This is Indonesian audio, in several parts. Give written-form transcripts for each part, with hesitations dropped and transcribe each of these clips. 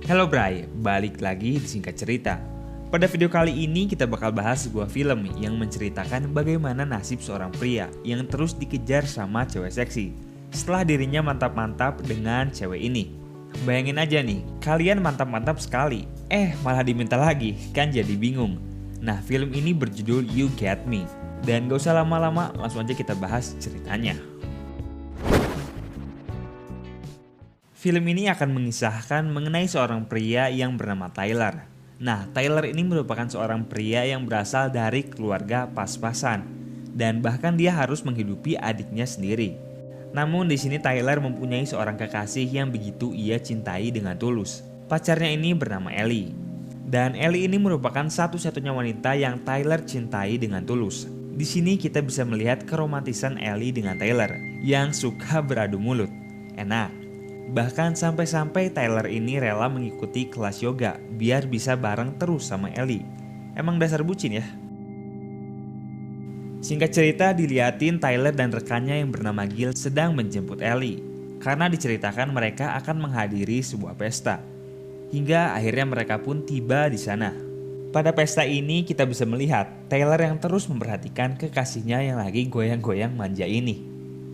Halo Bray, balik lagi di Singkat Cerita. Pada video kali ini kita bakal bahas sebuah film yang menceritakan bagaimana nasib seorang pria yang terus dikejar sama cewek seksi setelah dirinya mantap-mantap dengan cewek ini. Bayangin aja nih, kalian mantap-mantap sekali, malah diminta lagi, kan jadi bingung. Nah, film ini berjudul You Get Me. Dan gak usah lama-lama, langsung aja kita bahas ceritanya. Film ini akan mengisahkan mengenai seorang pria yang bernama Tyler. Nah, Tyler ini merupakan seorang pria yang berasal dari keluarga pas-pasan dan bahkan dia harus menghidupi adiknya sendiri. Namun di sini Tyler mempunyai seorang kekasih yang begitu ia cintai dengan tulus. Pacarnya ini bernama Ellie. Dan Ellie ini merupakan satu-satunya wanita yang Tyler cintai dengan tulus. Di sini kita bisa melihat keromantisan Ellie dengan Tyler yang suka beradu mulut. Enak. Bahkan sampai-sampai Tyler ini rela mengikuti kelas yoga biar bisa bareng terus sama Ellie. Emang dasar bucin ya? Singkat cerita diliatin Tyler dan rekannya yang bernama Gil sedang menjemput Ellie. Karena diceritakan mereka akan menghadiri sebuah pesta. Hingga akhirnya mereka pun tiba di sana. Pada pesta ini kita bisa melihat Tyler yang terus memperhatikan kekasihnya yang lagi goyang-goyang manja ini.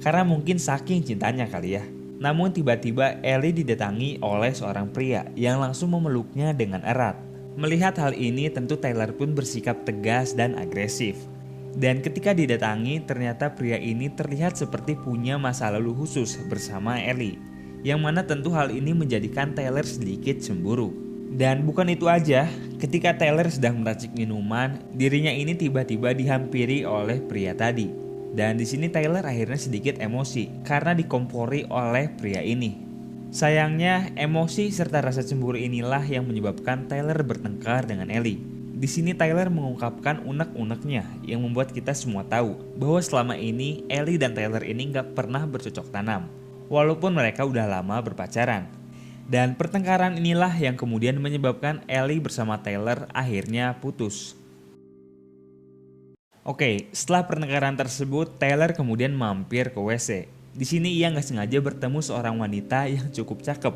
Karena mungkin saking cintanya kali ya. Namun tiba-tiba Ellie didatangi oleh seorang pria yang langsung memeluknya dengan erat. Melihat hal ini tentu Tyler pun bersikap tegas dan agresif. Dan ketika didatangi ternyata pria ini terlihat seperti punya masa lalu khusus bersama Ellie. Yang mana tentu hal ini menjadikan Tyler sedikit cemburu. Dan bukan itu aja, ketika Tyler sedang meracik minuman, dirinya ini tiba-tiba dihampiri oleh pria tadi. Dan di sini Tyler akhirnya sedikit emosi karena dikompori oleh pria ini. Sayangnya, emosi serta rasa cemburu inilah yang menyebabkan Tyler bertengkar dengan Ellie. Di sini Tyler mengungkapkan unek-uneknya yang membuat kita semua tahu bahwa selama ini Ellie dan Tyler ini gak pernah bercocok tanam. Walaupun mereka udah lama berpacaran. Dan pertengkaran inilah yang kemudian menyebabkan Ellie bersama Tyler akhirnya putus. Oke, setelah pertengkaran tersebut, Tyler kemudian mampir ke WC. Di sini ia nggak sengaja bertemu seorang wanita yang cukup cakep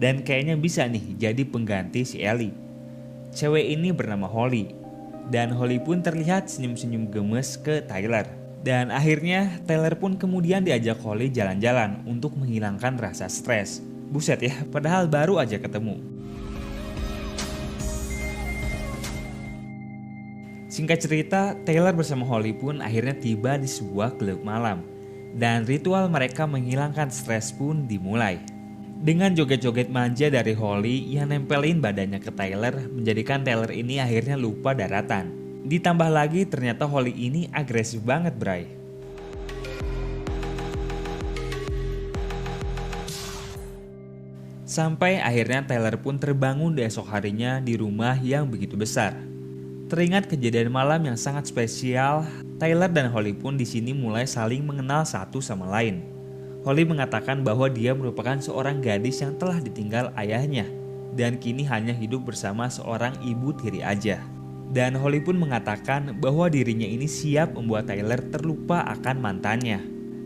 dan kayaknya bisa nih jadi pengganti si Ellie. Cewek ini bernama Holly dan Holly pun terlihat senyum-senyum gemes ke Tyler. Dan akhirnya Tyler pun kemudian diajak Holly jalan-jalan untuk menghilangkan rasa stres. Buset ya, padahal baru aja ketemu. Singkat cerita, Tyler bersama Holly pun akhirnya tiba di sebuah klub malam. Dan ritual mereka menghilangkan stres pun dimulai. Dengan joget-joget manja dari Holly yang nempelin badannya ke Tyler, menjadikan Tyler ini akhirnya lupa daratan. Ditambah lagi ternyata Holly ini agresif banget, Bray. Sampai akhirnya Tyler pun terbangun di esok harinya di rumah yang begitu besar. Teringat kejadian malam yang sangat spesial, Tyler dan Holly pun di sini mulai saling mengenal satu sama lain. Holly mengatakan bahwa dia merupakan seorang gadis yang telah ditinggal ayahnya dan kini hanya hidup bersama seorang ibu tiri aja. Dan Holly pun mengatakan bahwa dirinya ini siap membuat Tyler terlupa akan mantannya.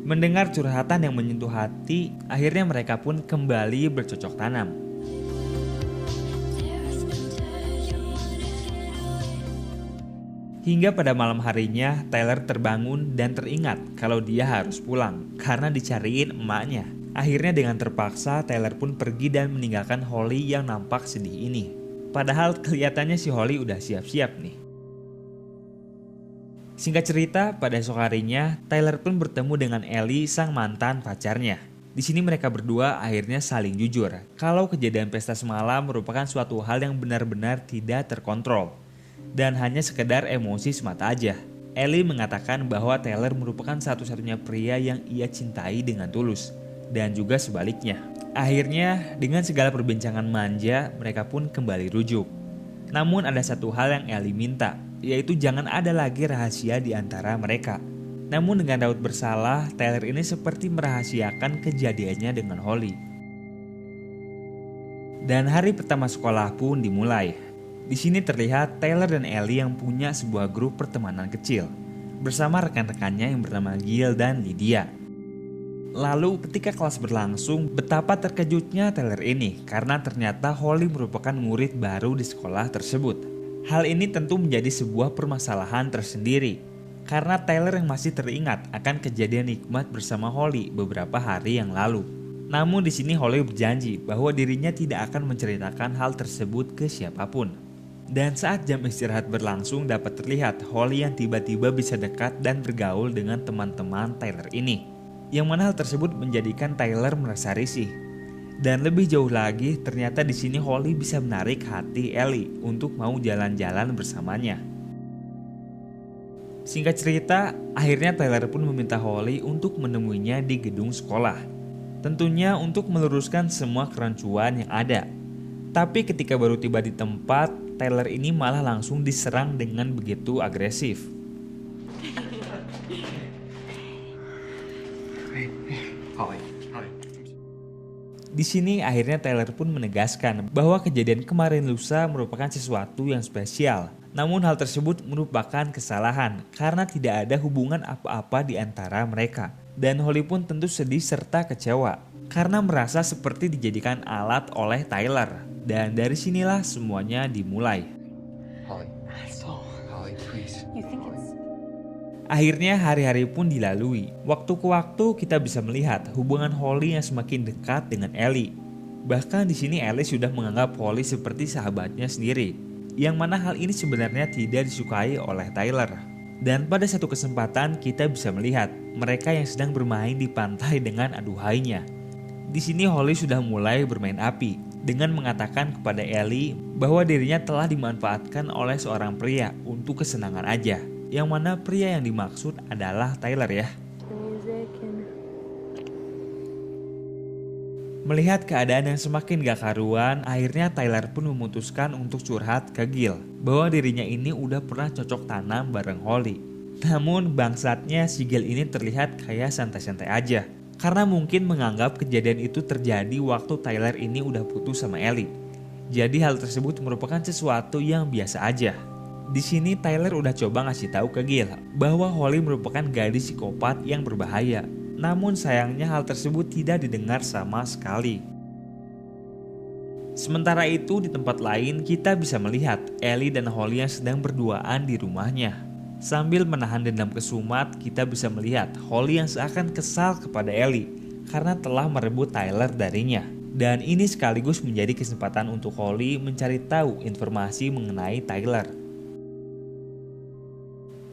Mendengar curhatan yang menyentuh hati, akhirnya mereka pun kembali bercocok tanam. Hingga pada malam harinya, Tyler terbangun dan teringat kalau dia harus pulang karena dicariin emaknya. Akhirnya dengan terpaksa, Tyler pun pergi dan meninggalkan Holly yang nampak sedih ini. Padahal kelihatannya si Holly udah siap-siap nih. Singkat cerita, pada esok harinya, Tyler pun bertemu dengan Ellie, sang mantan pacarnya. Di sini mereka berdua akhirnya saling jujur kalau kejadian pesta semalam merupakan suatu hal yang benar-benar tidak terkontrol. Dan hanya sekedar emosi semata aja. Ellie mengatakan bahwa Tyler merupakan satu-satunya pria yang ia cintai dengan tulus. Dan juga sebaliknya. Akhirnya dengan segala perbincangan manja mereka pun kembali rujuk. Namun ada satu hal yang Ellie minta, yaitu jangan ada lagi rahasia di antara mereka. Namun dengan raut bersalah, Tyler ini seperti merahasiakan kejadiannya dengan Holly. Dan hari pertama sekolah pun dimulai. Di sini terlihat Tyler dan Ellie yang punya sebuah grup pertemanan kecil bersama rekan-rekannya yang bernama Gil dan Lydia. Lalu ketika kelas berlangsung, betapa terkejutnya Tyler ini karena ternyata Holly merupakan murid baru di sekolah tersebut. Hal ini tentu menjadi sebuah permasalahan tersendiri karena Tyler yang masih teringat akan kejadian nikmat bersama Holly beberapa hari yang lalu. Namun di sini Holly berjanji bahwa dirinya tidak akan menceritakan hal tersebut ke siapapun. Dan saat jam istirahat berlangsung dapat terlihat Holly yang tiba-tiba bisa dekat dan bergaul dengan teman-teman Tyler ini. Yang mana hal tersebut menjadikan Tyler merasa risih. Dan lebih jauh lagi, ternyata di sini Holly bisa menarik hati Ellie untuk mau jalan-jalan bersamanya. Singkat cerita, akhirnya Tyler pun meminta Holly untuk menemuinya di gedung sekolah. Tentunya untuk meluruskan semua kerancuan yang ada. Tapi ketika baru tiba di tempat, Tyler ini malah langsung diserang dengan begitu agresif. Di sini akhirnya Tyler pun menegaskan bahwa kejadian kemarin lusa merupakan sesuatu yang spesial. Namun hal tersebut merupakan kesalahan karena tidak ada hubungan apa-apa di antara mereka. Dan Holly pun tentu sedih serta kecewa karena merasa seperti dijadikan alat oleh Tyler. Dan dari sinilah semuanya dimulai. Holly, please. Akhirnya hari-hari pun dilalui. Waktu ke waktu kita bisa melihat hubungan Holly yang semakin dekat dengan Ellie. Bahkan di sini Ellie sudah menganggap Holly seperti sahabatnya sendiri. Yang mana hal ini sebenarnya tidak disukai oleh Tyler. Dan pada satu kesempatan kita bisa melihat mereka yang sedang bermain di pantai dengan aduhainya. Di sini Holly sudah mulai bermain api dengan mengatakan kepada Ellie bahwa dirinya telah dimanfaatkan oleh seorang pria untuk kesenangan aja. Yang mana pria yang dimaksud adalah Tyler ya. Melihat keadaan yang semakin gak karuan, akhirnya Tyler pun memutuskan untuk curhat ke Gil bahwa dirinya ini udah pernah cocok tanam bareng Holly. Namun bangsatnya si Gil ini terlihat kayak santai-santai aja. Karena mungkin menganggap kejadian itu terjadi waktu Tyler ini udah putus sama Ellie. Jadi hal tersebut merupakan sesuatu yang biasa aja. Di sini Tyler udah coba ngasih tahu ke Gil bahwa Holly merupakan gadis psikopat yang berbahaya. Namun sayangnya hal tersebut tidak didengar sama sekali. Sementara itu di tempat lain kita bisa melihat Ellie dan Holly yang sedang berduaan di rumahnya. Sambil menahan dendam kesumat, kita bisa melihat Holly yang seakan kesal kepada Ellie karena telah merebut Tyler darinya. Dan ini sekaligus menjadi kesempatan untuk Holly mencari tahu informasi mengenai Tyler.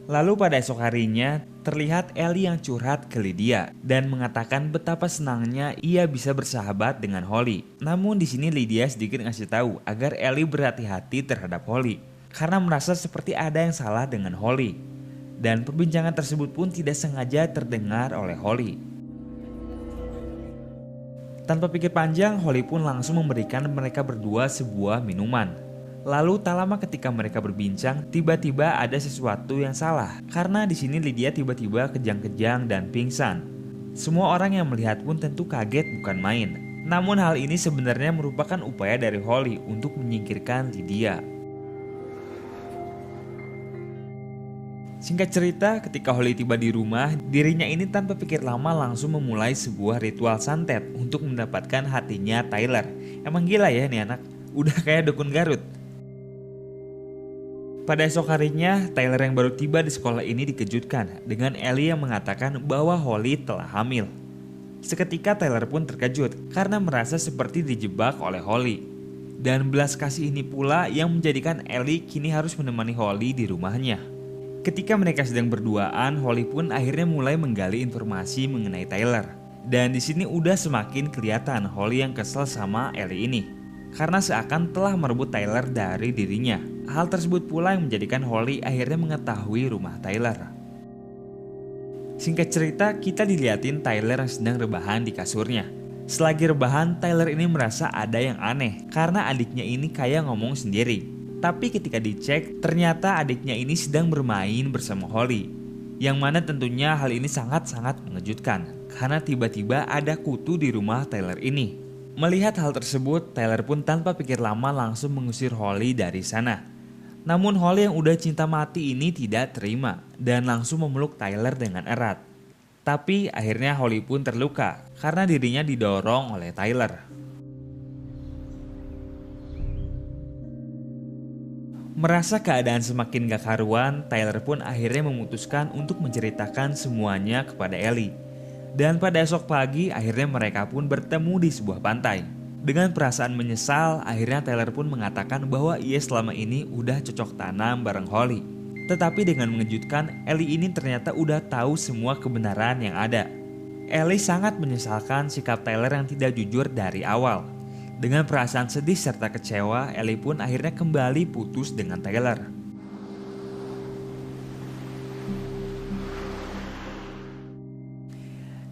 Lalu pada esok harinya, terlihat Ellie yang curhat ke Lydia dan mengatakan betapa senangnya ia bisa bersahabat dengan Holly. Namun di sini Lydia sedikit ngasih tahu agar Ellie berhati-hati terhadap Holly karena merasa seperti ada yang salah dengan Holly. Dan perbincangan tersebut pun tidak sengaja terdengar oleh Holly. Tanpa pikir panjang, Holly pun langsung memberikan mereka berdua sebuah minuman. Lalu tak lama ketika mereka berbincang, tiba-tiba ada sesuatu yang salah karena di sini Lydia tiba-tiba kejang-kejang dan pingsan. Semua orang yang melihat pun tentu kaget bukan main. Namun hal ini sebenarnya merupakan upaya dari Holly untuk menyingkirkan Lydia. Singkat cerita, ketika Holly tiba di rumah, dirinya ini tanpa pikir lama langsung memulai sebuah ritual santet untuk mendapatkan hatinya Tyler. Emang gila ya nih anak, udah kayak dukun Garut. Pada esok harinya, Tyler yang baru tiba di sekolah ini dikejutkan dengan Ellie yang mengatakan bahwa Holly telah hamil. Seketika Tyler pun terkejut karena merasa seperti dijebak oleh Holly. Dan belas kasih ini pula yang menjadikan Ellie kini harus menemani Holly di rumahnya. Ketika mereka sedang berduaan, Holly pun akhirnya mulai menggali informasi mengenai Tyler. Dan di sini udah semakin kelihatan Holly yang kesel sama Ellie ini karena seakan telah merebut Tyler dari dirinya. Hal tersebut pula yang menjadikan Holly akhirnya mengetahui rumah Tyler. Singkat cerita, kita diliatin Tyler yang sedang rebahan di kasurnya. Selagi rebahan, Tyler ini merasa ada yang aneh karena adiknya ini kayak ngomong sendiri. Tapi ketika dicek, ternyata adiknya ini sedang bermain bersama Holly. Yang mana tentunya hal ini sangat-sangat mengejutkan karena tiba-tiba ada kutu di rumah Tyler ini. Melihat hal tersebut, Tyler pun tanpa pikir lama langsung mengusir Holly dari sana. Namun Holly yang udah cinta mati ini tidak terima dan langsung memeluk Tyler dengan erat. Tapi akhirnya Holly pun terluka karena dirinya didorong oleh Tyler. Merasa keadaan semakin gak karuan, Tyler pun akhirnya memutuskan untuk menceritakan semuanya kepada Ellie. Dan pada esok pagi akhirnya mereka pun bertemu di sebuah pantai. Dengan perasaan menyesal, akhirnya Tyler pun mengatakan bahwa ia selama ini udah cocok tanam bareng Holly. Tetapi dengan mengejutkan, Ellie ini ternyata udah tahu semua kebenaran yang ada. Ellie sangat menyesalkan sikap Tyler yang tidak jujur dari awal. Dengan perasaan sedih serta kecewa, Ellie pun akhirnya kembali putus dengan Tyler.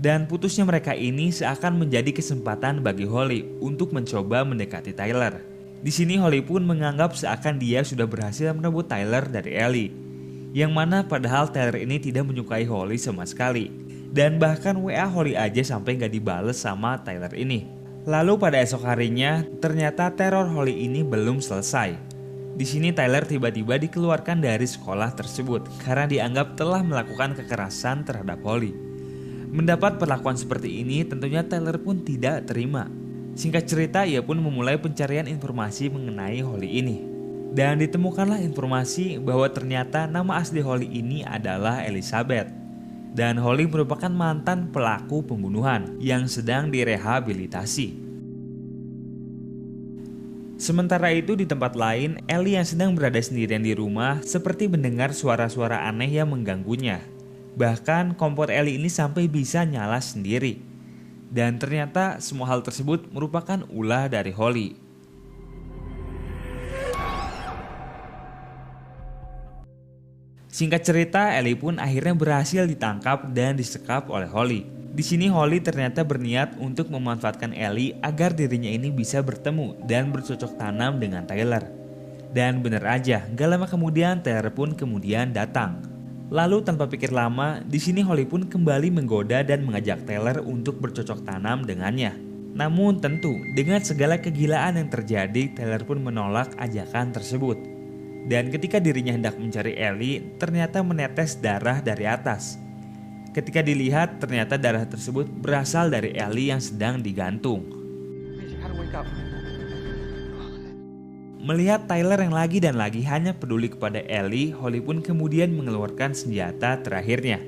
Dan putusnya mereka ini seakan menjadi kesempatan bagi Holly untuk mencoba mendekati Tyler. Di sini Holly pun menganggap seakan dia sudah berhasil merebut Tyler dari Ellie. Yang mana padahal Tyler ini tidak menyukai Holly sama sekali. Dan bahkan WA Holly aja sampai gak dibales sama Tyler ini. Lalu pada esok harinya, ternyata teror Holly ini belum selesai. Di sini Tyler tiba-tiba dikeluarkan dari sekolah tersebut karena dianggap telah melakukan kekerasan terhadap Holly. Mendapat perlakuan seperti ini, tentunya Tyler pun tidak terima. Singkat cerita, ia pun memulai pencarian informasi mengenai Holly ini. Dan ditemukanlah informasi bahwa ternyata nama asli Holly ini adalah Elizabeth. Dan Holly merupakan mantan pelaku pembunuhan yang sedang direhabilitasi. Sementara itu di tempat lain, Ellie yang sedang berada sendirian di rumah seperti mendengar suara-suara aneh yang mengganggunya. Bahkan kompor Ellie ini sampai bisa nyala sendiri. Dan ternyata semua hal tersebut merupakan ulah dari Holly. Singkat cerita, Ellie pun akhirnya berhasil ditangkap dan disekap oleh Holly. Di sini Holly ternyata berniat untuk memanfaatkan Ellie agar dirinya ini bisa bertemu dan bercocok tanam dengan Tyler. Dan benar aja, gak lama kemudian Tyler pun kemudian datang. Lalu tanpa pikir lama, di sini Holly pun kembali menggoda dan mengajak Tyler untuk bercocok tanam dengannya. Namun tentu dengan segala kegilaan yang terjadi, Tyler pun menolak ajakan tersebut. Dan ketika dirinya hendak mencari Ellie, ternyata menetes darah dari atas. Ketika dilihat, ternyata darah tersebut berasal dari Ellie yang sedang digantung. Melihat Tyler yang lagi dan lagi hanya peduli kepada Ellie, Holly pun kemudian mengeluarkan senjata terakhirnya,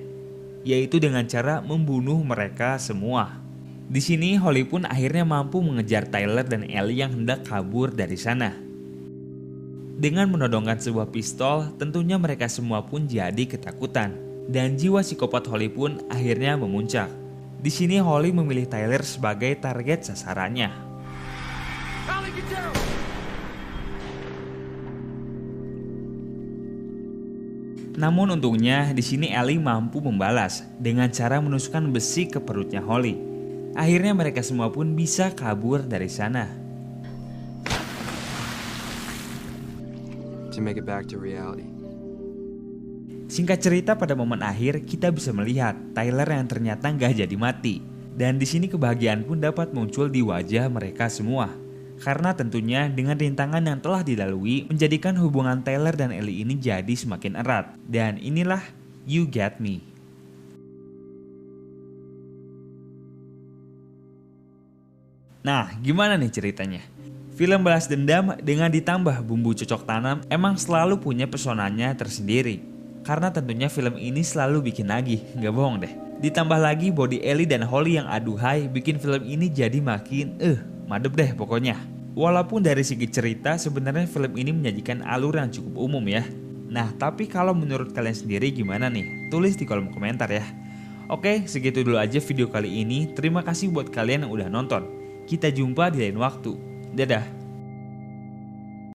yaitu dengan cara membunuh mereka semua. Di sini Holly pun akhirnya mampu mengejar Tyler dan Ellie yang hendak kabur dari sana. Dengan menodongkan sebuah pistol, tentunya mereka semua pun jadi ketakutan. Dan jiwa psikopat Holly pun akhirnya memuncak. Di sini Holly memilih Tyler sebagai target sasarannya. Namun untungnya di sini Ellie mampu membalas dengan cara menusukkan besi ke perutnya Holly. Akhirnya mereka semua pun bisa kabur dari sana. To make it back to reality. Singkat cerita, pada momen akhir kita bisa melihat Tyler yang ternyata nggak jadi mati. Dan di sini kebahagiaan pun dapat muncul di wajah mereka semua. Karena tentunya dengan rintangan yang telah dilalui menjadikan hubungan Tyler dan Ellie ini jadi semakin erat. Dan inilah You Get Me. Nah, gimana nih ceritanya? Film balas dendam dengan ditambah bumbu cocok tanam emang selalu punya pesonanya tersendiri. Karena tentunya film ini selalu bikin nagih, gak bohong deh. Ditambah lagi body Ellie dan Holly yang aduhai bikin film ini jadi makin madep deh pokoknya. Walaupun dari segi cerita sebenarnya film ini menyajikan alur yang cukup umum ya. Nah tapi kalau menurut kalian sendiri gimana nih? Tulis di kolom komentar ya. Oke, segitu dulu aja video kali ini. Terima kasih buat kalian yang udah nonton. Kita jumpa di lain waktu. Dadah.